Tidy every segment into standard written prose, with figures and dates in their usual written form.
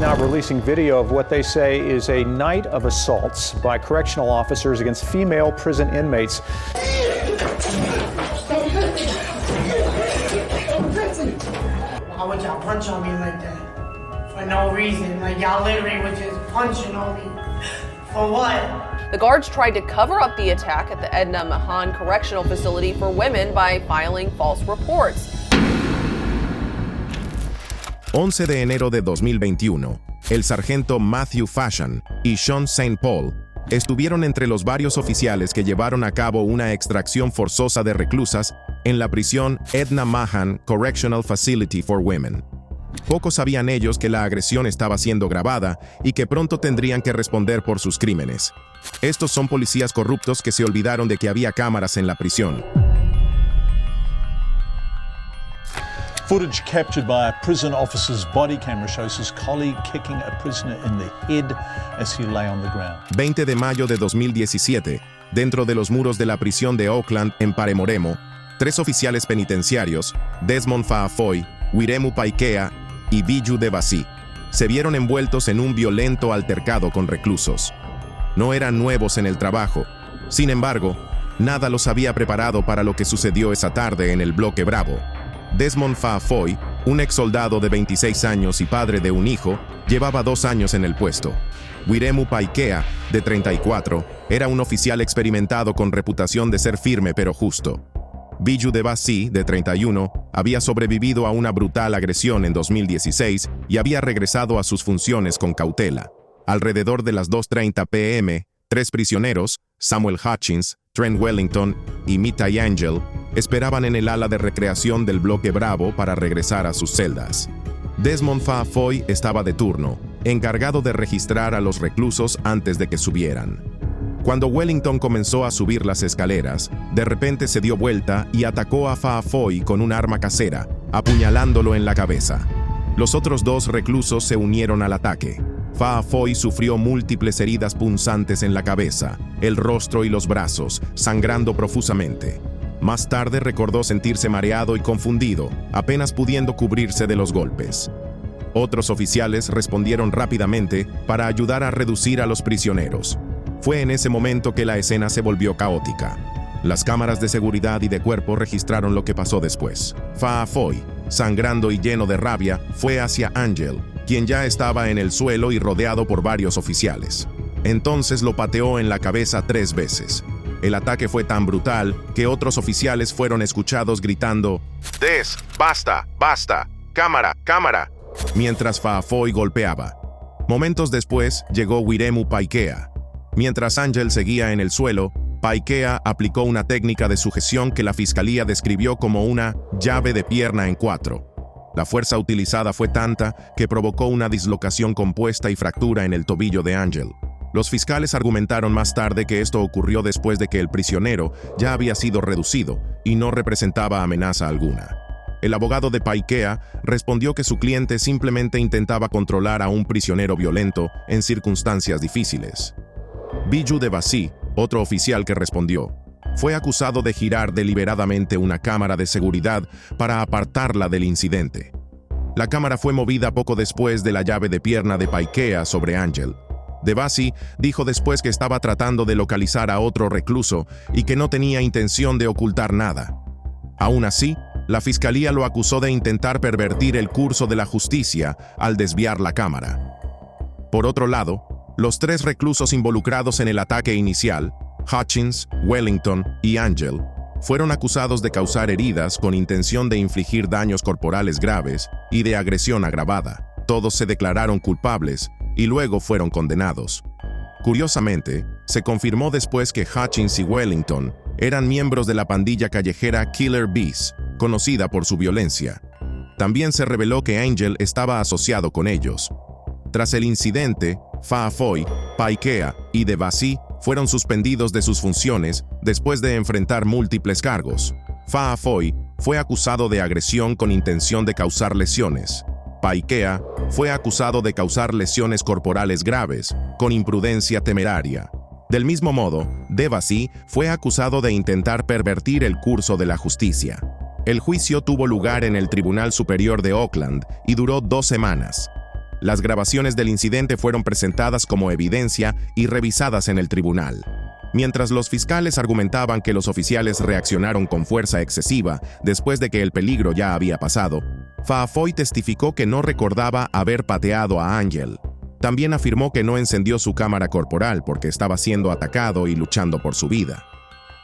now releasing video of what they say is a night of assaults by correctional officers against female prison inmates. Why would y'all punch on me like that? For no reason. Like, y'all literally was just punching on me. For what? The guards tried to cover up the attack at the Edna Mahan Correctional Facility for Women by filing false reports. 11 de enero de 2021, el sargento Matthew Fashan y Sean St. Paul estuvieron entre los varios oficiales que llevaron a cabo una extracción forzosa de reclusas en la prisión Edna Mahan Correctional Facility for Women. Pocos sabían ellos que la agresión estaba siendo grabada y que pronto tendrían que responder por sus crímenes. Estos son policías corruptos que se olvidaron de que había cámaras en la prisión. Footage captured by a prison officer's body camera shows his colleague kicking a prisoner in the head as he lay on the ground. 20 de mayo de 2017, dentro de los muros de la prisión de Oakland en Paremoremo, 3 oficiales penitenciarios, Desmond Faafoy, Wiremu Paikea y Biju Devasi, se vieron envueltos en un violento altercado con reclusos. No eran nuevos en el trabajo. Sin embargo, nada los había preparado para lo que sucedió esa tarde en el bloque Bravo. Desmond Faafoy, un ex soldado de 26 años y padre de un hijo, llevaba 2 años en el puesto. Wiremu Paikea, de 34, era un oficial experimentado con reputación de ser firme pero justo. Biju Devasi, de 31, había sobrevivido a una brutal agresión en 2016 y había regresado a sus funciones con cautela. Alrededor de las 2:30 p.m., 3 prisioneros, Samuel Hutchins, Trent Wellington y Mitai Angel, esperaban en el ala de recreación del bloque Bravo para regresar a sus celdas. Desmond Faafoy estaba de turno, encargado de registrar a los reclusos antes de que subieran. Cuando Wellington comenzó a subir las escaleras, de repente se dio vuelta y atacó a Faafoy con un arma casera, apuñalándolo en la cabeza. Los otros 2 reclusos se unieron al ataque. Faafoy sufrió múltiples heridas punzantes en la cabeza, el rostro y los brazos, sangrando profusamente. Más tarde recordó sentirse mareado y confundido, apenas pudiendo cubrirse de los golpes. Otros oficiales respondieron rápidamente para ayudar a reducir a los prisioneros. Fue en ese momento que la escena se volvió caótica. Las cámaras de seguridad y de cuerpo registraron lo que pasó después. Faafoy, sangrando y lleno de rabia, fue hacia Angel, quien ya estaba en el suelo y rodeado por varios oficiales. Entonces lo pateó en la cabeza 3 veces. El ataque fue tan brutal que otros oficiales fueron escuchados gritando «Des, basta, basta, cámara, cámara», mientras Faafoy golpeaba. Momentos después llegó Wiremu Paikea. Mientras Angel seguía en el suelo, Paikea aplicó una técnica de sujeción que la fiscalía describió como una llave de pierna en 4. La fuerza utilizada fue tanta que provocó una dislocación compuesta y fractura en el tobillo de Angel. Los fiscales argumentaron más tarde que esto ocurrió después de que el prisionero ya había sido reducido y no representaba amenaza alguna. El abogado de Paikea respondió que su cliente simplemente intentaba controlar a un prisionero violento en circunstancias difíciles. Biju Devasi, otro oficial que respondió, fue acusado de girar deliberadamente una cámara de seguridad para apartarla del incidente. La cámara fue movida poco después de la llave de pierna de Paikea sobre Angel. Devasi dijo después que estaba tratando de localizar a otro recluso y que no tenía intención de ocultar nada. Aún así, la fiscalía lo acusó de intentar pervertir el curso de la justicia al desviar la cámara. Por otro lado, los 3 reclusos involucrados en el ataque inicial, Hutchins, Wellington y Angel, fueron acusados de causar heridas con intención de infligir daños corporales graves y de agresión agravada. Todos se declararon culpables y luego fueron condenados. Curiosamente, se confirmó después que Hutchins y Wellington eran miembros de la pandilla callejera Killer Bees, conocida por su violencia. También se reveló que Angel estaba asociado con ellos. Tras el incidente, Faafoy, Paikea y Devasi fueron suspendidos de sus funciones después de enfrentar múltiples cargos. Faafoy fue acusado de agresión con intención de causar lesiones. Paikea fue acusado de causar lesiones corporales graves, con imprudencia temeraria. Del mismo modo, Devasi fue acusado de intentar pervertir el curso de la justicia. El juicio tuvo lugar en el Tribunal Superior de Oakland y duró 2 semanas. Las grabaciones del incidente fueron presentadas como evidencia y revisadas en el tribunal. Mientras los fiscales argumentaban que los oficiales reaccionaron con fuerza excesiva después de que el peligro ya había pasado, Faafoy testificó que no recordaba haber pateado a Angel. También afirmó que no encendió su cámara corporal porque estaba siendo atacado y luchando por su vida.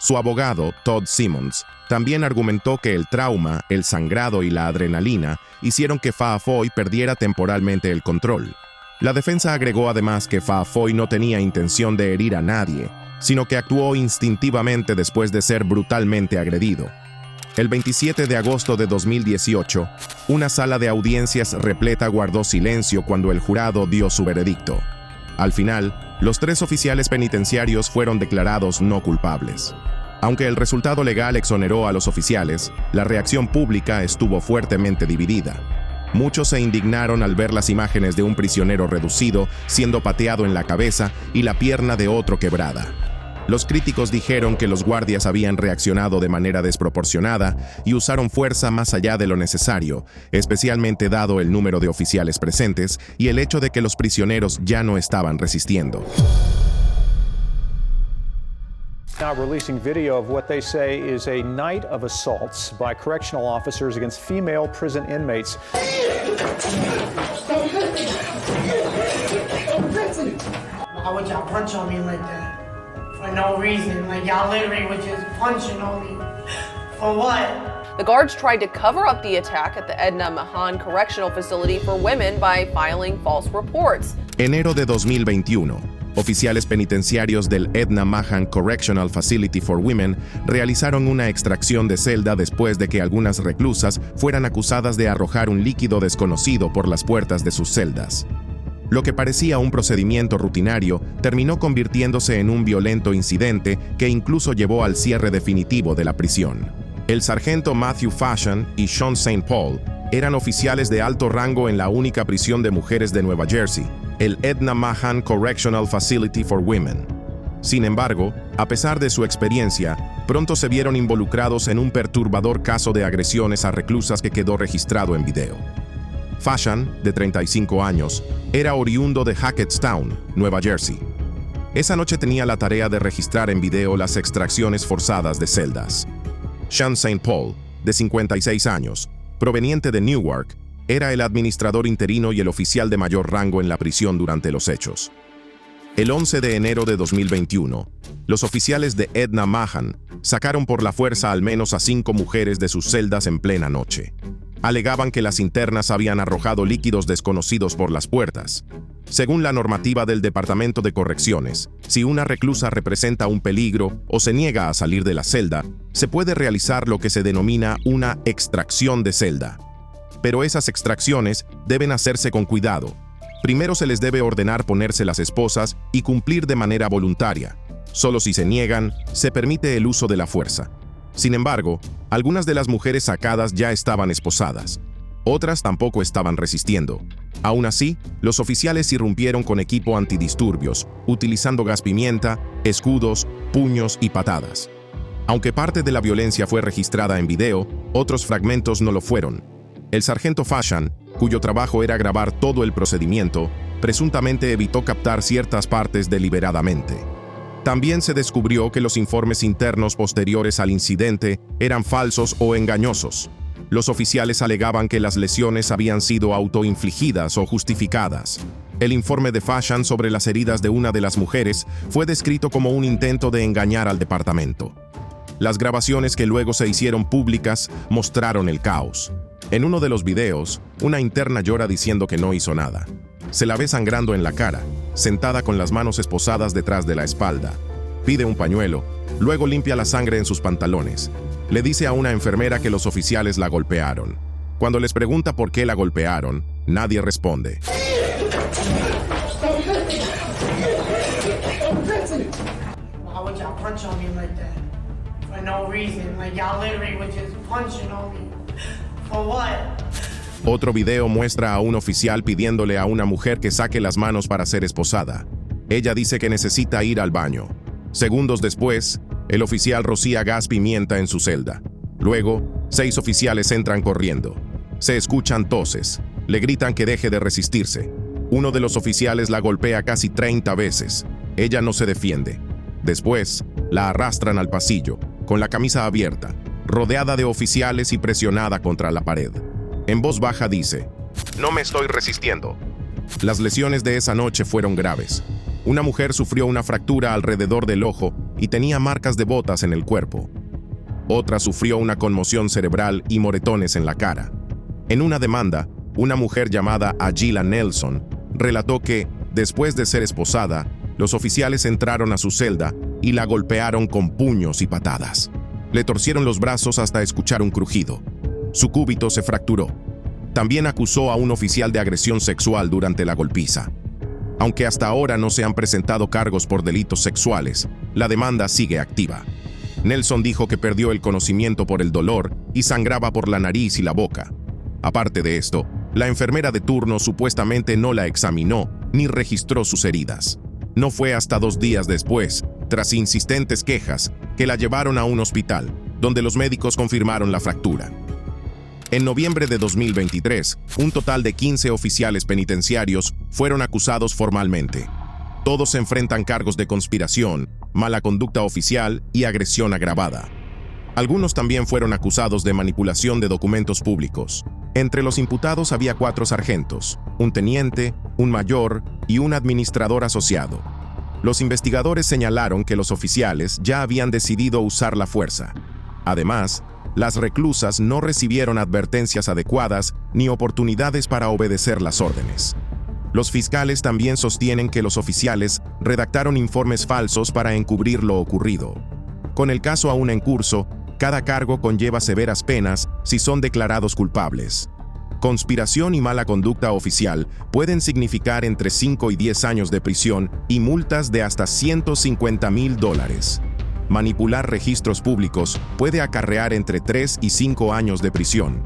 Su abogado, Todd Simmons, también argumentó que el trauma, el sangrado y la adrenalina hicieron que Faafoy perdiera temporalmente el control. La defensa agregó además que Faafoy no tenía intención de herir a nadie, sino que actuó instintivamente después de ser brutalmente agredido. El 27 de agosto de 2018, una sala de audiencias repleta guardó silencio cuando el jurado dio su veredicto. Al final, los 3 oficiales penitenciarios fueron declarados no culpables. Aunque el resultado legal exoneró a los oficiales, la reacción pública estuvo fuertemente dividida. Muchos se indignaron al ver las imágenes de un prisionero reducido siendo pateado en la cabeza y la pierna de otro quebrada. Los críticos dijeron que los guardias habían reaccionado de manera desproporcionada y usaron fuerza más allá de lo necesario, especialmente dado el número de oficiales presentes y el hecho de que los prisioneros ya no estaban resistiendo. Now releasing video of what they say is a night of assaults by correctional officers against female prison inmates. Why would y'all punch on me like that? For no reason. Like, y'all literally was just punching on me. For what? The guards tried to cover up the attack at the Edna Mahan Correctional Facility for women by filing false reports. Enero de 2021. Oficiales penitenciarios del Edna Mahan Correctional Facility for Women realizaron una extracción de celda después de que algunas reclusas fueran acusadas de arrojar un líquido desconocido por las puertas de sus celdas. Lo que parecía un procedimiento rutinario terminó convirtiéndose en un violento incidente que incluso llevó al cierre definitivo de la prisión. El sargento Matthew Fashion y Sean St. Paul eran oficiales de alto rango en la única prisión de mujeres de Nueva Jersey, el Edna Mahan Correctional Facility for Women. Sin embargo, a pesar de su experiencia, pronto se vieron involucrados en un perturbador caso de agresiones a reclusas que quedó registrado en video. Fashion, de 35 años, era oriundo de Hackettstown, Nueva Jersey. Esa noche tenía la tarea de registrar en video las extracciones forzadas de celdas. Sean St. Paul, de 56 años, proveniente de Newark, era el administrador interino y el oficial de mayor rango en la prisión durante los hechos. El 11 de enero de 2021, los oficiales de Edna Mahan sacaron por la fuerza al menos a 5 mujeres de sus celdas en plena noche. Alegaban que las internas habían arrojado líquidos desconocidos por las puertas. Según la normativa del Departamento de Correcciones, si una reclusa representa un peligro o se niega a salir de la celda, se puede realizar lo que se denomina una extracción de celda. Pero esas extracciones deben hacerse con cuidado. Primero se les debe ordenar ponerse las esposas y cumplir de manera voluntaria. Solo si se niegan, se permite el uso de la fuerza. Sin embargo, algunas de las mujeres sacadas ya estaban esposadas. Otras tampoco estaban resistiendo. Aún así, los oficiales irrumpieron con equipo antidisturbios, utilizando gas pimienta, escudos, puños y patadas. Aunque parte de la violencia fue registrada en video, otros fragmentos no lo fueron. El sargento Fashion, cuyo trabajo era grabar todo el procedimiento, presuntamente evitó captar ciertas partes deliberadamente. También se descubrió que los informes internos posteriores al incidente eran falsos o engañosos. Los oficiales alegaban que las lesiones habían sido autoinfligidas o justificadas. El informe de Fashion sobre las heridas de una de las mujeres fue descrito como un intento de engañar al departamento. Las grabaciones que luego se hicieron públicas mostraron el caos. En uno de los videos, una interna llora diciendo que no hizo nada. Se la ve sangrando en la cara, sentada con las manos esposadas detrás de la espalda. Pide un pañuelo, luego limpia la sangre en sus pantalones. Le dice a una enfermera que los oficiales la golpearon. Cuando les pregunta por qué la golpearon, nadie responde. Why would y'all punch on me like that? For no reason. Like, y'all literally was just punching on me. For what? Otro video muestra a un oficial pidiéndole a una mujer que saque las manos para ser esposada. Ella dice que necesita ir al baño. Segundos después, el oficial rocía gas pimienta en su celda. Luego, 6 oficiales entran corriendo. Se escuchan toses. Le gritan que deje de resistirse. Uno de los oficiales la golpea casi 30 veces. Ella no se defiende. Después, la arrastran al pasillo, con la camisa abierta, rodeada de oficiales y presionada contra la pared. En voz baja dice: "No me estoy resistiendo". Las lesiones de esa noche fueron graves. Una mujer sufrió una fractura alrededor del ojo y tenía marcas de botas en el cuerpo. Otra sufrió una conmoción cerebral y moretones en la cara. En una demanda, una mujer llamada Agila Nelson relató que, después de ser esposada, los oficiales entraron a su celda y la golpearon con puños y patadas. Le torcieron los brazos hasta escuchar un crujido. Su cúbito se fracturó. También acusó a un oficial de agresión sexual durante la golpiza. Aunque hasta ahora no se han presentado cargos por delitos sexuales, la demanda sigue activa. Nelson dijo que perdió el conocimiento por el dolor y sangraba por la nariz y la boca. Aparte de esto, la enfermera de turno supuestamente no la examinó ni registró sus heridas. No fue hasta 2 días después, tras insistentes quejas, que la llevaron a un hospital, donde los médicos confirmaron la fractura. En noviembre de 2023, un total de 15 oficiales penitenciarios fueron acusados formalmente. Todos enfrentan cargos de conspiración, mala conducta oficial y agresión agravada. Algunos también fueron acusados de manipulación de documentos públicos. Entre los imputados había 4 sargentos, un teniente, un mayor y un administrador asociado. Los investigadores señalaron que los oficiales ya habían decidido usar la fuerza. Además, las reclusas no recibieron advertencias adecuadas ni oportunidades para obedecer las órdenes. Los fiscales también sostienen que los oficiales redactaron informes falsos para encubrir lo ocurrido. Con el caso aún en curso, cada cargo conlleva severas penas si son declarados culpables. Conspiración y mala conducta oficial pueden significar entre 5 y 10 años de prisión y multas de hasta $150,000. Manipular registros públicos puede acarrear entre 3 y 5 años de prisión.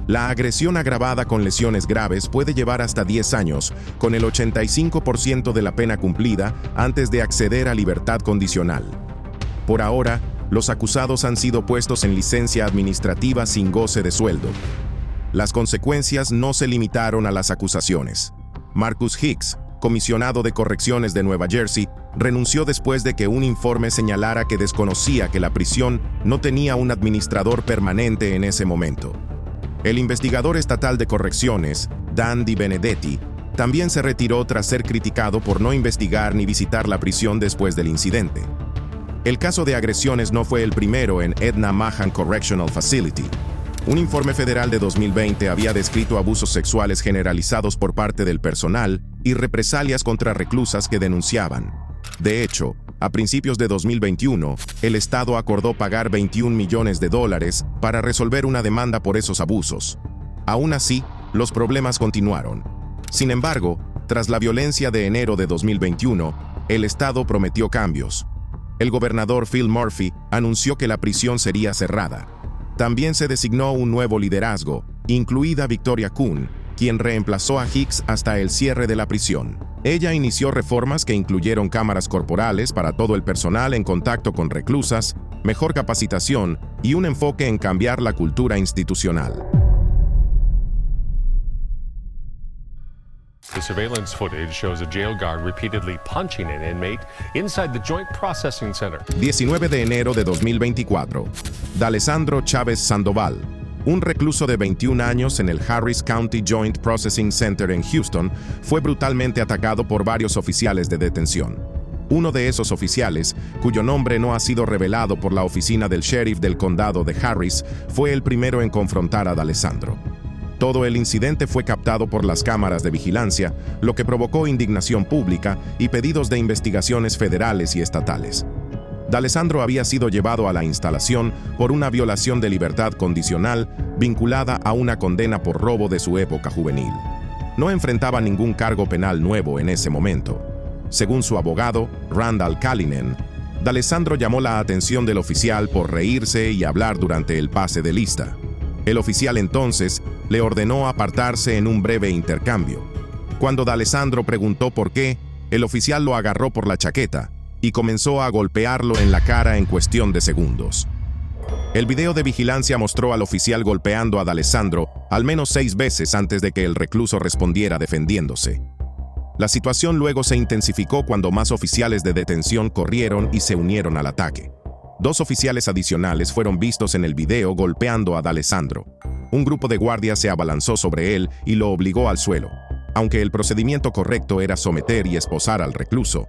La agresión agravada con lesiones graves puede llevar hasta 10 años, con el 85% de la pena cumplida antes de acceder a libertad condicional. Por ahora, los acusados han sido puestos en licencia administrativa sin goce de sueldo. Las consecuencias no se limitaron a las acusaciones. Marcus Hicks, comisionado de correcciones de Nueva Jersey, renunció después de que un informe señalara que desconocía que la prisión no tenía un administrador permanente en ese momento. El investigador estatal de correcciones, Dan DiBenedetti, también se retiró tras ser criticado por no investigar ni visitar la prisión después del incidente. El caso de agresiones no fue el primero en Edna Mahan Correctional Facility. Un informe federal de 2020 había descrito abusos sexuales generalizados por parte del personal y represalias contra reclusas que denunciaban. De hecho, a principios de 2021, el Estado acordó pagar $21 millones para resolver una demanda por esos abusos. Aún así, los problemas continuaron. Sin embargo, tras la violencia de enero de 2021, el Estado prometió cambios. El gobernador Phil Murphy anunció que la prisión sería cerrada. También se designó un nuevo liderazgo, incluida Victoria Kuhn, quien reemplazó a Hicks hasta el cierre de la prisión. Ella inició reformas que incluyeron cámaras corporales para todo el personal en contacto con reclusas, mejor capacitación y un enfoque en cambiar la cultura institucional. The surveillance footage shows a jail guard repeatedly punching an inmate inside the Joint Processing Center. 19 de enero de 2024. D'Alessandro Chávez Sandoval, un recluso de 21 años en el Harris County Joint Processing Center en Houston, fue brutalmente atacado por varios oficiales de detención. Uno de esos oficiales, cuyo nombre no ha sido revelado por la oficina del sheriff del condado de Harris, fue el primero en confrontar a D'Alessandro. Todo el incidente fue captado por las cámaras de vigilancia, lo que provocó indignación pública y pedidos de investigaciones federales y estatales. D'Alessandro había sido llevado a la instalación por una violación de libertad condicional vinculada a una condena por robo de su época juvenil. No enfrentaba ningún cargo penal nuevo en ese momento. Según su abogado, Randall Kalinen, D'Alessandro llamó la atención del oficial por reírse y hablar durante el pase de lista. El oficial entonces le ordenó apartarse en un breve intercambio. Cuando D'Alessandro preguntó por qué, el oficial lo agarró por la chaqueta y comenzó a golpearlo en la cara en cuestión de segundos. El video de vigilancia mostró al oficial golpeando a D'Alessandro al menos 6 veces antes de que el recluso respondiera defendiéndose. La situación luego se intensificó cuando más oficiales de detención corrieron y se unieron al ataque. 2 oficiales adicionales fueron vistos en el video golpeando a D'Alessandro. Un grupo de guardias se abalanzó sobre él y lo obligó al suelo. Aunque el procedimiento correcto era someter y esposar al recluso,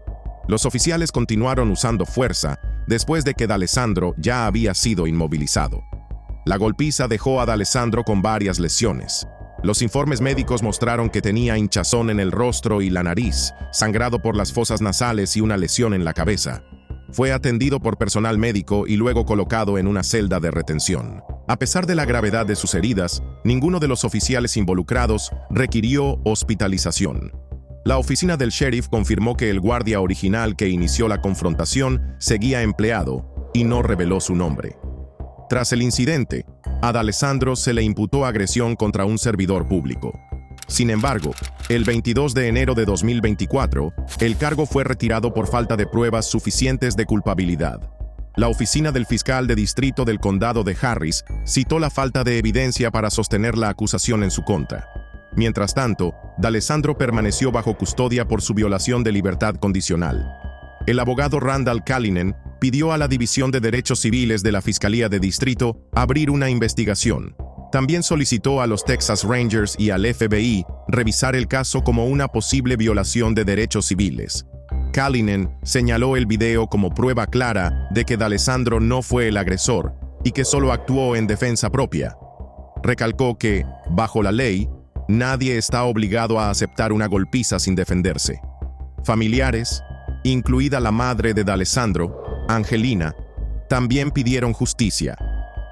los oficiales continuaron usando fuerza después de que D'Alessandro ya había sido inmovilizado. La golpiza dejó a D'Alessandro con varias lesiones. Los informes médicos mostraron que tenía hinchazón en el rostro y la nariz, sangrado por las fosas nasales y una lesión en la cabeza. Fue atendido por personal médico y luego colocado en una celda de retención. A pesar de la gravedad de sus heridas, ninguno de los oficiales involucrados requirió hospitalización. La oficina del sheriff confirmó que el guardia original que inició la confrontación seguía empleado y no reveló su nombre. Tras el incidente, a D'Alessandro se le imputó agresión contra un servidor público. Sin embargo, el 22 de enero de 2024, el cargo fue retirado por falta de pruebas suficientes de culpabilidad. La oficina del fiscal de distrito del condado de Harris citó la falta de evidencia para sostener la acusación en su contra. Mientras tanto, D'Alessandro permaneció bajo custodia por su violación de libertad condicional. El abogado Randall Callanan pidió a la División de Derechos Civiles de la Fiscalía de Distrito abrir una investigación. También solicitó a los Texas Rangers y al FBI revisar el caso como una posible violación de derechos civiles. Callanan señaló el video como prueba clara de que D'Alessandro no fue el agresor y que solo actuó en defensa propia. Recalcó que, bajo la ley, nadie está obligado a aceptar una golpiza sin defenderse. Familiares, incluida la madre de D'Alessandro, Angelina, también pidieron justicia.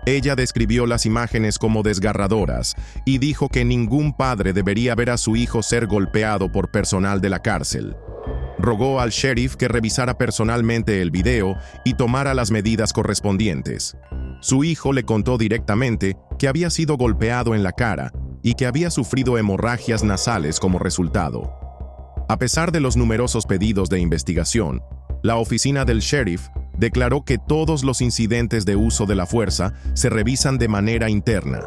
Ella describió las imágenes como desgarradoras y dijo que ningún padre debería ver a su hijo ser golpeado por personal de la cárcel. Rogó al sheriff que revisara personalmente el video y tomara las medidas correspondientes. Su hijo le contó directamente que había sido golpeado en la cara y que había sufrido hemorragias nasales como resultado. A pesar de los numerosos pedidos de investigación, la oficina del sheriff declaró que todos los incidentes de uso de la fuerza se revisan de manera interna.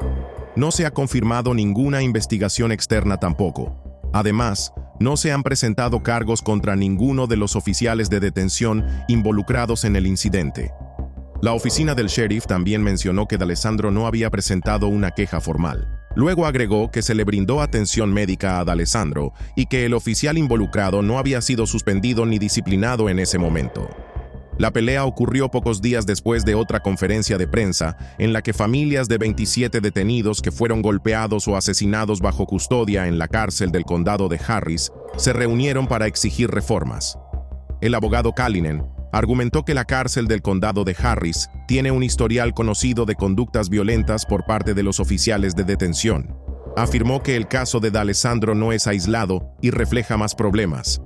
No se ha confirmado ninguna investigación externa tampoco. Además, no se han presentado cargos contra ninguno de los oficiales de detención involucrados en el incidente. La oficina del sheriff también mencionó que D'Alessandro no había presentado una queja formal. Luego agregó que se le brindó atención médica a D'Alessandro y que el oficial involucrado no había sido suspendido ni disciplinado en ese momento. La pelea ocurrió pocos días después de otra conferencia de prensa en la que familias de 27 detenidos que fueron golpeados o asesinados bajo custodia en la cárcel del condado de Harris se reunieron para exigir reformas. El abogado Callanan argumentó que la cárcel del condado de Harris tiene un historial conocido de conductas violentas por parte de los oficiales de detención. Afirmó que el caso de D'Alessandro no es aislado y refleja más problemas.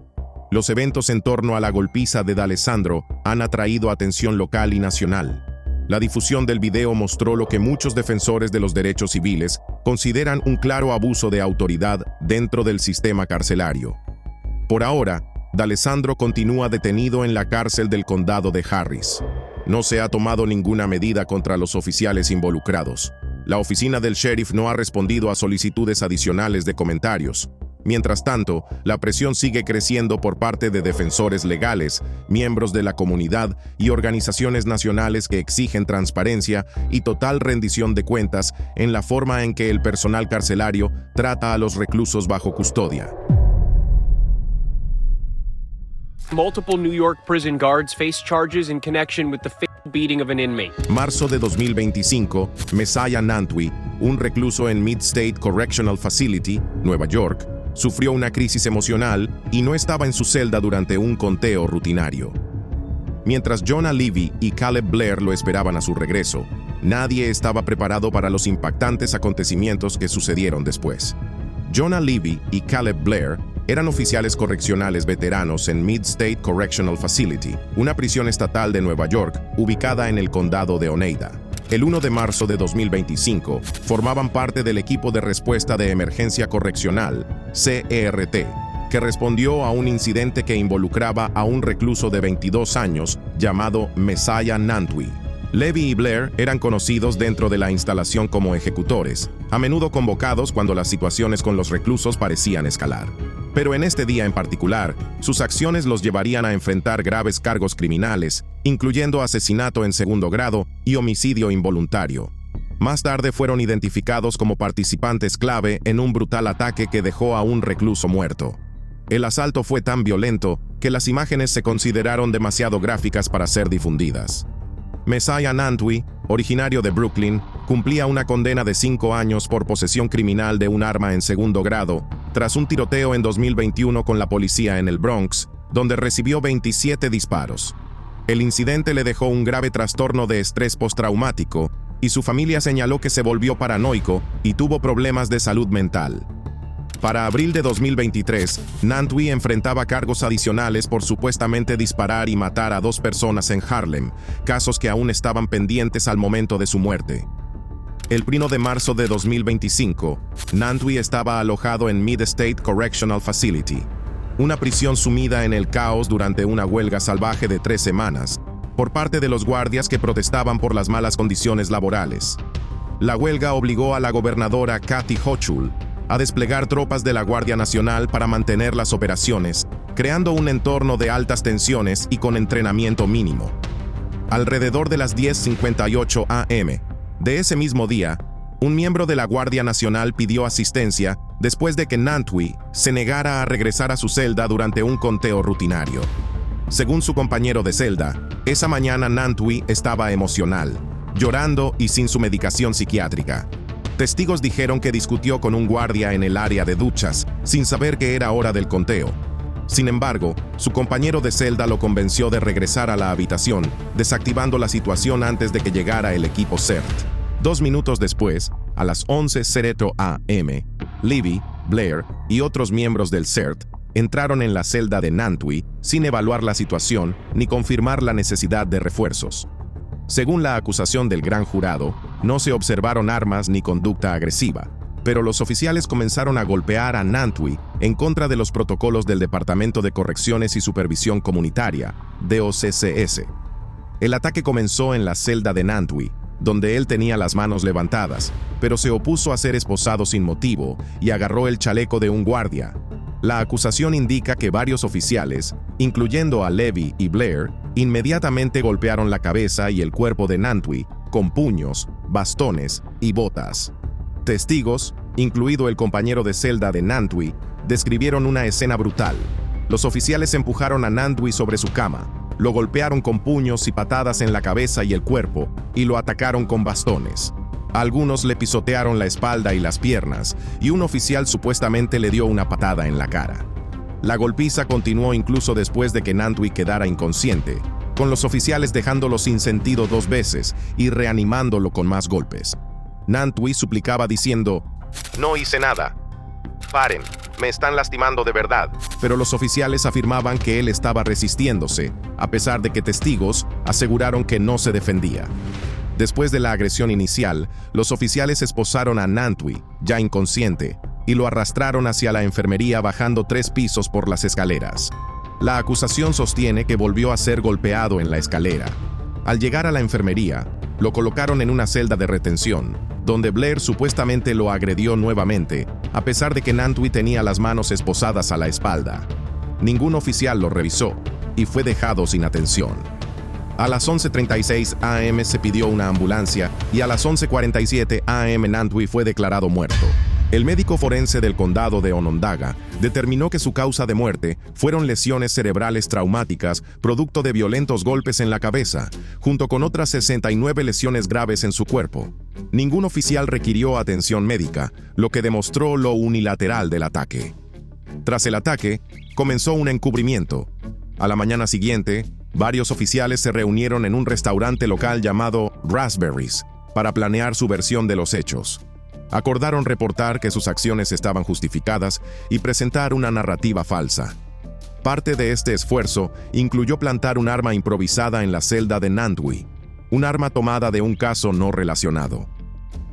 Los eventos en torno a la golpiza de D'Alessandro han atraído atención local y nacional. La difusión del video mostró lo que muchos defensores de los derechos civiles consideran un claro abuso de autoridad dentro del sistema carcelario. Por ahora, D'Alessandro continúa detenido en la cárcel del condado de Harris. No se ha tomado ninguna medida contra los oficiales involucrados. La oficina del sheriff no ha respondido a solicitudes adicionales de comentarios. Mientras tanto, la presión sigue creciendo por parte de defensores legales, miembros de la comunidad y organizaciones nacionales que exigen transparencia y total rendición de cuentas en la forma en que el personal carcelario trata a los reclusos bajo custodia. Multiple New York prison guards face charges in connection with the fatal beating of an inmate. Marzo de 2025, Messiah Nantwi, un recluso en Mid-State Correctional Facility, Nueva York, sufrió una crisis emocional y no estaba en su celda durante un conteo rutinario. Mientras Jonah Levy y Caleb Blair lo esperaban a su regreso, nadie estaba preparado para los impactantes acontecimientos que sucedieron después. Jonah Levy y Caleb Blair eran oficiales correccionales veteranos en Mid-State Correctional Facility, una prisión estatal de Nueva York ubicada en el condado de Oneida. El 1 de marzo de 2025, formaban parte del equipo de respuesta de emergencia correccional, CERT, que respondió a un incidente que involucraba a un recluso de 22 años llamado Messiah Nantwi. Levy y Blair eran conocidos dentro de la instalación como ejecutores, a menudo convocados cuando las situaciones con los reclusos parecían escalar. Pero en este día en particular, sus acciones los llevarían a enfrentar graves cargos criminales, incluyendo asesinato en segundo grado y homicidio involuntario. Más tarde fueron identificados como participantes clave en un brutal ataque que dejó a un recluso muerto. El asalto fue tan violento que las imágenes se consideraron demasiado gráficas para ser difundidas. Messiah Nantwi, originario de Brooklyn, cumplía una condena de 5 años por posesión criminal de un arma en segundo grado, tras un tiroteo en 2021 con la policía en el Bronx, donde recibió 27 disparos. El incidente le dejó un grave trastorno de estrés postraumático, y su familia señaló que se volvió paranoico y tuvo problemas de salud mental. Para abril de 2023, Nantwi enfrentaba cargos adicionales por supuestamente disparar y matar a 2 personas en Harlem, casos que aún estaban pendientes al momento de su muerte. El 1 de marzo de 2025, Nantwi estaba alojado en Mid-State Correctional Facility, una prisión sumida en el caos durante una huelga salvaje de 3 semanas, por parte de los guardias que protestaban por las malas condiciones laborales. La huelga obligó a la gobernadora Kathy Hochul a desplegar tropas de la Guardia Nacional para mantener las operaciones, creando un entorno de altas tensiones y con entrenamiento mínimo. Alrededor de las 10:58 a.m. de ese mismo día, un miembro de la Guardia Nacional pidió asistencia después de que Nantwi se negara a regresar a su celda durante un conteo rutinario. Según su compañero de celda, esa mañana Nantwi estaba emocional, llorando y sin su medicación psiquiátrica. Testigos dijeron que discutió con un guardia en el área de duchas, sin saber que era hora del conteo. Sin embargo, su compañero de celda lo convenció de regresar a la habitación, desactivando la antes de que llegara el equipo CERT. 2 minutos después, a las 11:00 a.m., Levy, Blair y otros miembros del CERT entraron en la celda de Nantwi sin evaluar la situación ni confirmar la necesidad de refuerzos. Según la acusación del gran jurado, no se observaron armas ni conducta agresiva, pero los oficiales comenzaron a golpear a Nantwi en contra de los protocolos del Departamento de Correcciones y Supervisión Comunitaria, DOCCS. El ataque comenzó en la celda de Nantwi, donde él tenía las manos levantadas, pero se opuso a ser esposado sin motivo y agarró el chaleco de un guardia. La acusación indica que varios oficiales, incluyendo a Levy y Blair, inmediatamente golpearon la cabeza y el cuerpo de Nantwi con puños, bastones y botas. Testigos, incluido el compañero de celda de Nantwi, describieron una escena brutal. Los oficiales empujaron a Nantwi sobre su cama, lo golpearon con puños y patadas en la cabeza y el cuerpo, y lo atacaron con bastones. Algunos le pisotearon la espalda y las piernas, y un oficial supuestamente le dio una patada en la cara. La golpiza continuó incluso después de que Nantwi quedara inconsciente, con los oficiales dejándolo sin sentido 2 veces y reanimándolo con más golpes. Nantwi suplicaba diciendo: «No hice nada. Paren, me están lastimando de verdad». Pero los oficiales afirmaban que él estaba resistiéndose, a pesar de que testigos aseguraron que no se defendía. Después de la agresión inicial, los oficiales esposaron a Nantwi, ya inconsciente, y lo arrastraron hacia la enfermería bajando 3 pisos por las escaleras. La acusación sostiene que volvió a ser golpeado en la escalera. Al llegar a la enfermería, lo colocaron en una celda de retención, donde Blair supuestamente lo agredió nuevamente, a pesar de que Nantwi tenía las manos esposadas a la espalda. Ningún oficial lo revisó, y fue dejado sin atención. A las 11:36 a.m. se pidió una ambulancia y a las 11:47 a.m. Nantwi fue declarado muerto. El médico forense del condado de Onondaga determinó que su causa de muerte fueron lesiones cerebrales traumáticas producto de violentos golpes en la cabeza, junto con otras 69 lesiones graves en su cuerpo. Ningún oficial requirió atención médica, lo que demostró lo unilateral del ataque. Tras el ataque, comenzó un encubrimiento. A la mañana siguiente, varios oficiales se reunieron en un restaurante local llamado Raspberries para planear su versión de los hechos. Acordaron reportar que sus acciones estaban justificadas y presentar una narrativa falsa. Parte de este esfuerzo incluyó plantar un arma improvisada en la celda de Nantwi, un arma tomada de un caso no relacionado.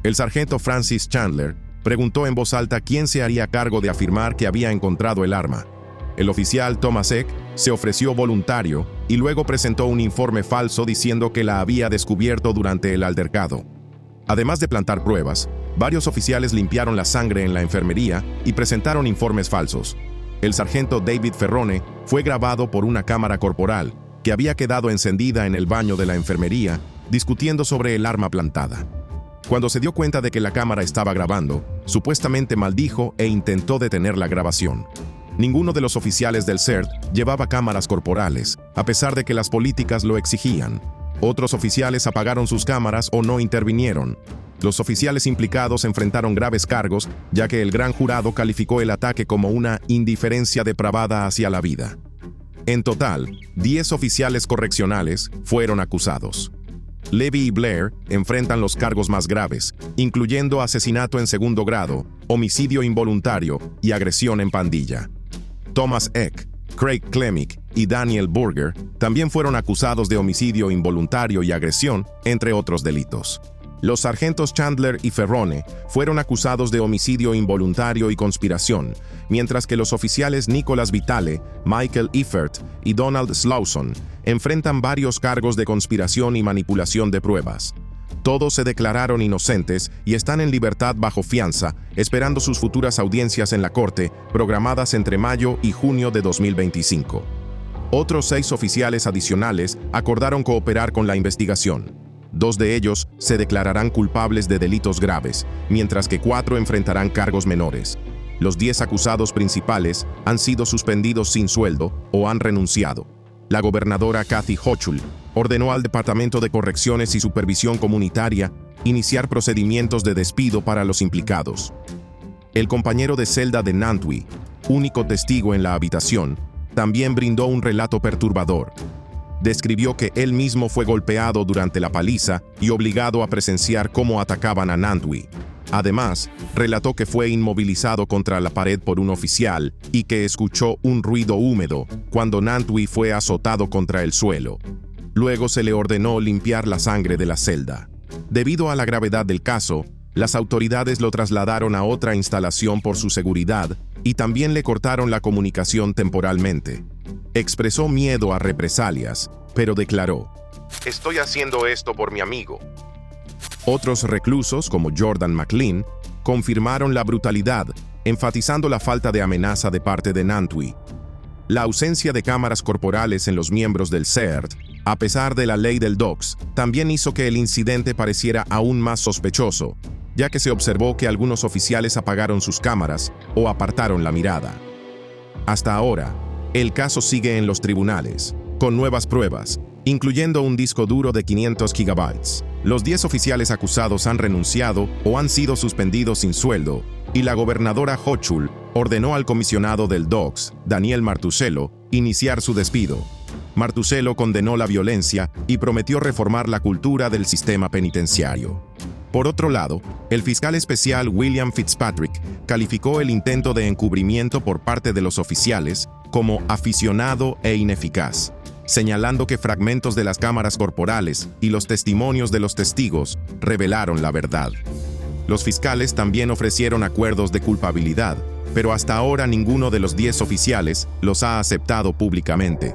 El sargento Francis Chandler preguntó en voz alta quién se haría cargo de afirmar que había encontrado el arma. El oficial Thomas Eck se ofreció voluntario y luego presentó un informe falso diciendo que la había descubierto durante el altercado. Además de plantar pruebas, varios oficiales limpiaron la sangre en la enfermería y presentaron informes falsos. El sargento David Ferrone fue grabado por una cámara corporal que había quedado encendida en el baño de la enfermería, discutiendo sobre el arma plantada. Cuando se dio cuenta de que la cámara estaba grabando, supuestamente maldijo e intentó detener la grabación. Ninguno de los oficiales del CERT llevaba cámaras corporales, a pesar de que las políticas lo exigían. Otros oficiales apagaron sus cámaras o no intervinieron. Los oficiales implicados enfrentaron graves cargos, ya que el gran jurado calificó el ataque como una indiferencia depravada hacia la vida. En total, 10 oficiales correccionales fueron acusados. Levy y Blair enfrentan los cargos más graves, incluyendo asesinato en segundo grado, homicidio involuntario y agresión en pandilla. Thomas Eck, Craig Klemick y Daniel Burger también fueron acusados de homicidio involuntario y agresión, entre otros delitos. Los sargentos Chandler y Ferrone fueron acusados de homicidio involuntario y conspiración, mientras que los oficiales Nicholas Vitale, Michael Eifert y Donald Slauson enfrentan varios cargos de conspiración y manipulación de pruebas. Todos se declararon inocentes y están en libertad bajo fianza, esperando sus futuras audiencias en la corte, programadas entre mayo y junio de 2025. Otros 6 oficiales adicionales acordaron cooperar con la investigación. 2 de ellos se declararán culpables de delitos graves, mientras que 4 enfrentarán cargos menores. Los 10 acusados principales han sido suspendidos sin sueldo o han renunciado. La gobernadora Kathy Hochul ordenó al Departamento de Correcciones y Supervisión Comunitaria iniciar procedimientos de despido para los implicados. El compañero de celda de Nantwi, único testigo en la habitación, también brindó un relato perturbador. Describió que él mismo fue golpeado durante la paliza y obligado a presenciar cómo atacaban a Nantwi. Además, relató que fue inmovilizado contra la pared por un oficial y que escuchó un ruido húmedo cuando Nantwi fue azotado contra el suelo. Luego se le ordenó limpiar la sangre de la celda. Debido a la gravedad del caso, las autoridades lo trasladaron a otra instalación por su seguridad y también le cortaron la comunicación temporalmente. Expresó miedo a represalias, pero declaró: "Estoy haciendo esto por mi amigo". Otros reclusos, como Jordan McLean, confirmaron la brutalidad, enfatizando la falta de amenaza de parte de Nantwi. La ausencia de cámaras corporales en los miembros del CERT, a pesar de la ley del DOX, también hizo que el incidente pareciera aún más sospechoso, ya que se observó que algunos oficiales apagaron sus cámaras o apartaron la mirada. Hasta ahora, el caso sigue en los tribunales, con nuevas pruebas, incluyendo un disco duro de 500 gigabytes. Los 10 oficiales acusados han renunciado o han sido suspendidos sin sueldo, y la gobernadora Hochul ordenó al comisionado del DOX, Daniel Martuscello, iniciar su despido. Martuscello condenó la violencia y prometió reformar la cultura del sistema penitenciario. Por otro lado, el fiscal especial William Fitzpatrick calificó el intento de encubrimiento por parte de los oficiales como aficionado e ineficaz, señalando que fragmentos de las cámaras corporales y los testimonios de los testigos revelaron la verdad. Los fiscales también ofrecieron acuerdos de culpabilidad, pero hasta ahora ninguno de los 10 oficiales los ha aceptado públicamente.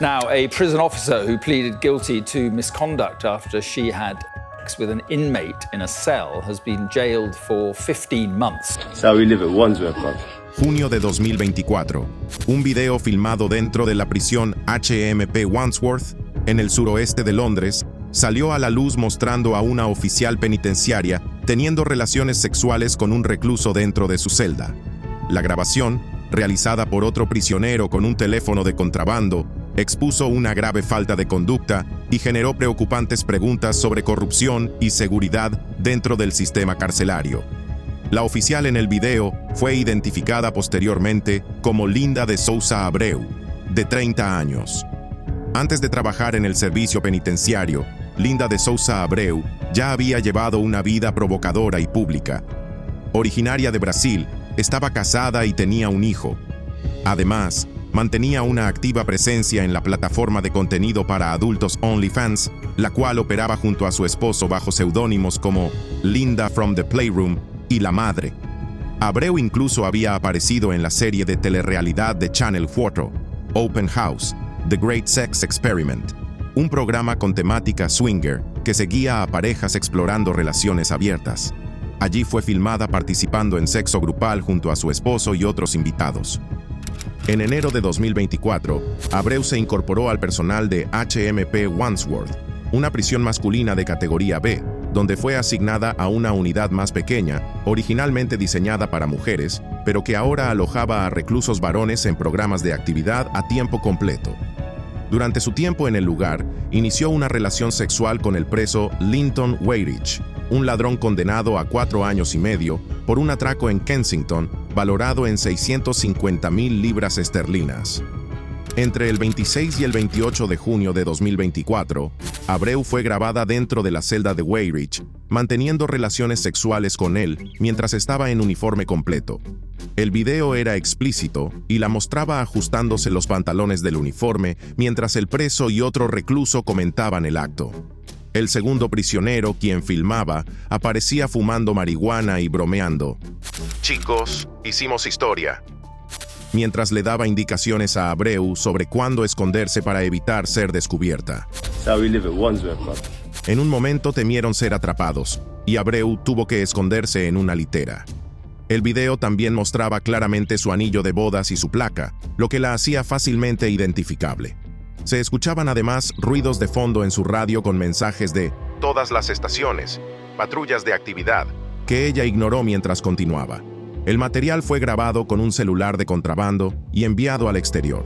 Now, a prison officer who pleaded guilty to misconduct after she had sex with an inmate in a cell has been jailed for 15 months. So we live at Wandsworth, man. Junio de 2024. Un video filmado dentro de la prisión HMP Wandsworth, en el suroeste de Londres, salió a la luz mostrando a una oficial penitenciaria teniendo relaciones sexuales con un recluso dentro de su celda. La grabación, realizada por otro prisionero con un teléfono de contrabando, expuso una grave falta de conducta y generó preocupantes preguntas sobre corrupción y seguridad dentro del sistema carcelario. La oficial en el video fue identificada posteriormente como Linda de Sousa Abreu, de 30 años. Antes de trabajar en el servicio penitenciario, Linda de Sousa Abreu ya había llevado una vida provocadora y pública. Originaria de Brasil, estaba casada y tenía un hijo. Además, mantenía una activa presencia en la plataforma de contenido para adultos OnlyFans, la cual operaba junto a su esposo bajo seudónimos como Linda from the Playroom y la madre. Abreu incluso había aparecido en la serie de telerrealidad de Channel 4, Open House, The Great Sex Experiment, un programa con temática swinger que seguía a parejas explorando relaciones abiertas. Allí fue filmada participando en sexo grupal junto a su esposo y otros invitados. En enero de 2024, Abreu se incorporó al personal de HMP Wandsworth, una prisión masculina de categoría B, donde fue asignada a una unidad más pequeña, originalmente diseñada para mujeres, pero que ahora alojaba a reclusos varones en programas de actividad a tiempo completo. Durante su tiempo en el lugar, inició una relación sexual con el preso Linton Wainwright, un ladrón condenado a 4 años y medio por un atraco en Kensington, valorado en 650,000 libras esterlinas. Entre el 26 y el 28 de junio de 2024, Abreu fue grabada dentro de la celda de Wainwright, manteniendo relaciones sexuales con él mientras estaba en uniforme completo. El video era explícito y la mostraba ajustándose los pantalones del uniforme mientras el preso y otro recluso comentaban el acto. El segundo prisionero, quien filmaba, aparecía fumando marihuana y bromeando. «Chicos, hicimos historia», mientras le daba indicaciones a Abreu sobre cuándo esconderse para evitar ser descubierta. En un momento temieron ser atrapados, y Abreu tuvo que esconderse en una litera. El video también mostraba claramente su anillo de bodas y su placa, lo que la hacía fácilmente identificable. Se escuchaban además ruidos de fondo en su radio con mensajes de «todas las estaciones», patrullas de actividad, que ella ignoró mientras continuaba. El material fue grabado con un celular de contrabando y enviado al exterior.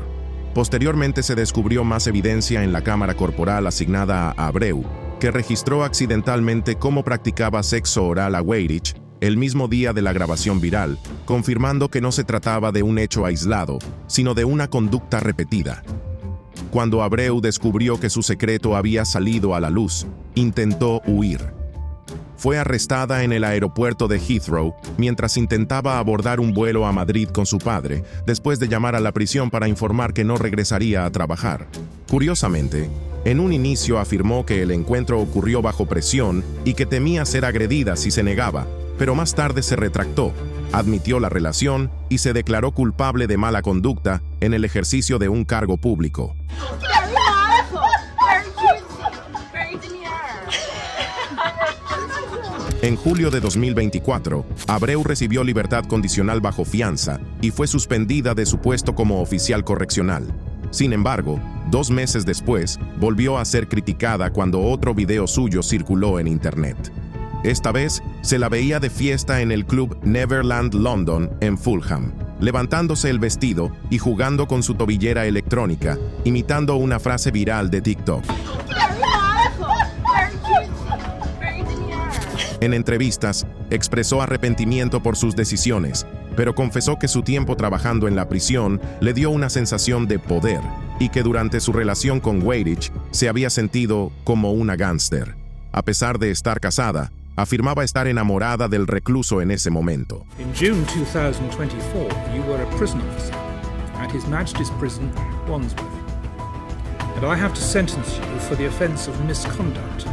Posteriormente se descubrió más evidencia en la cámara corporal asignada a Abreu, que registró accidentalmente cómo practicaba sexo oral a Wainwright el mismo día de la grabación viral, confirmando que no se trataba de un hecho aislado, sino de una conducta repetida. Cuando Abreu descubrió que su secreto había salido a la luz, intentó huir. Fue arrestada en el aeropuerto de Heathrow mientras intentaba abordar un vuelo a Madrid con su padre, después de llamar a la prisión para informar que no regresaría a trabajar. Curiosamente, en un inicio afirmó que el encuentro ocurrió bajo presión y que temía ser agredida si se negaba, pero más tarde se retractó, admitió la relación y se declaró culpable de mala conducta en el ejercicio de un cargo público. En julio de 2024, Abreu recibió libertad condicional bajo fianza y fue suspendida de su puesto como oficial correccional. Sin embargo, 2 meses después, volvió a ser criticada cuando otro video suyo circuló en Internet. Esta vez, se la veía de fiesta en el club Neverland London en Fulham, levantándose el vestido y jugando con su tobillera electrónica, imitando una frase viral de TikTok. En entrevistas, expresó arrepentimiento por sus decisiones, pero confesó que su tiempo trabajando en la prisión le dio una sensación de poder y que durante su relación con Wainwright se había sentido como una gángster. A pesar de estar casada, afirmaba estar enamorada del recluso en ese momento. In June 2024, you were a prison officer at His Majesty's Prison, Wandsworth. And I have to sentence you for the offence of misconduct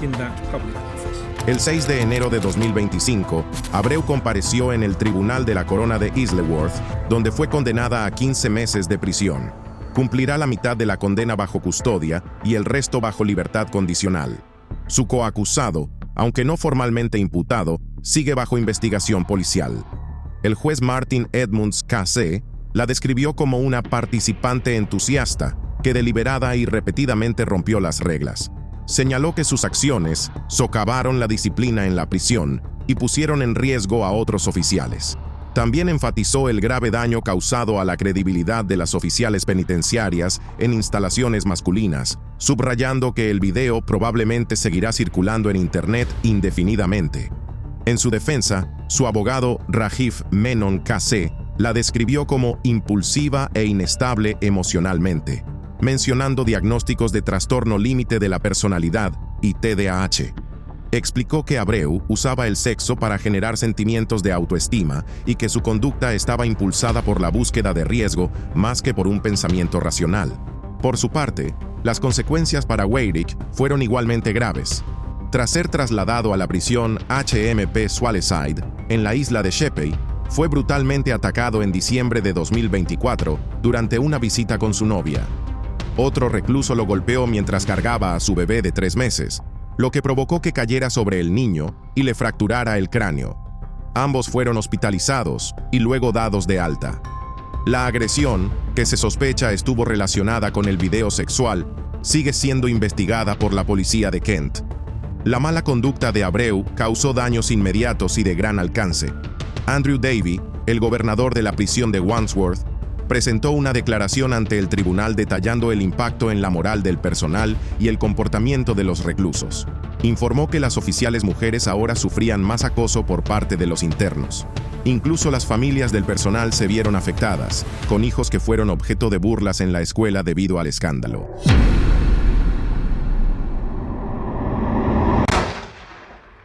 in that public office. El 6 de enero de 2025, Abreu compareció en el Tribunal de la Corona de Isleworth, donde fue condenada a 15 meses de prisión. Cumplirá la mitad de la condena bajo custodia y el resto bajo libertad condicional. Su coacusado, aunque no formalmente imputado, sigue bajo investigación policial. El juez Martin Edmunds KC la describió como una participante entusiasta que deliberada y repetidamente rompió las reglas. Señaló que sus acciones socavaron la disciplina en la prisión y pusieron en riesgo a otros oficiales. También enfatizó el grave daño causado a la credibilidad de las oficiales penitenciarias en instalaciones masculinas, subrayando que el video probablemente seguirá circulando en Internet indefinidamente. En su defensa, su abogado Rajiv Menon KC la describió como impulsiva e inestable emocionalmente, mencionando diagnósticos de trastorno límite de la personalidad y TDAH. Explicó que Abreu usaba el sexo para generar sentimientos de autoestima y que su conducta estaba impulsada por la búsqueda de riesgo más que por un pensamiento racional. Por su parte, las consecuencias para Wainwright fueron igualmente graves. Tras ser trasladado a la prisión HMP Swaleside, en la isla de Sheppey, fue brutalmente atacado en diciembre de 2024 durante una visita con su novia. Otro recluso lo golpeó mientras cargaba a su bebé de 3 meses, lo que provocó que cayera sobre el niño y le fracturara el cráneo. Ambos fueron hospitalizados y luego dados de alta. La agresión, que se sospecha estuvo relacionada con el video sexual, sigue siendo investigada por la policía de Kent. La mala conducta de Abreu causó daños inmediatos y de gran alcance. Andrew Davie, el gobernador de la prisión de Wandsworth, presentó una declaración ante el tribunal detallando el impacto en la moral del personal y el comportamiento de los reclusos. Informó que las oficiales mujeres ahora sufrían más acoso por parte de los internos. Incluso las familias del personal se vieron afectadas, con hijos que fueron objeto de burlas en la escuela debido al escándalo.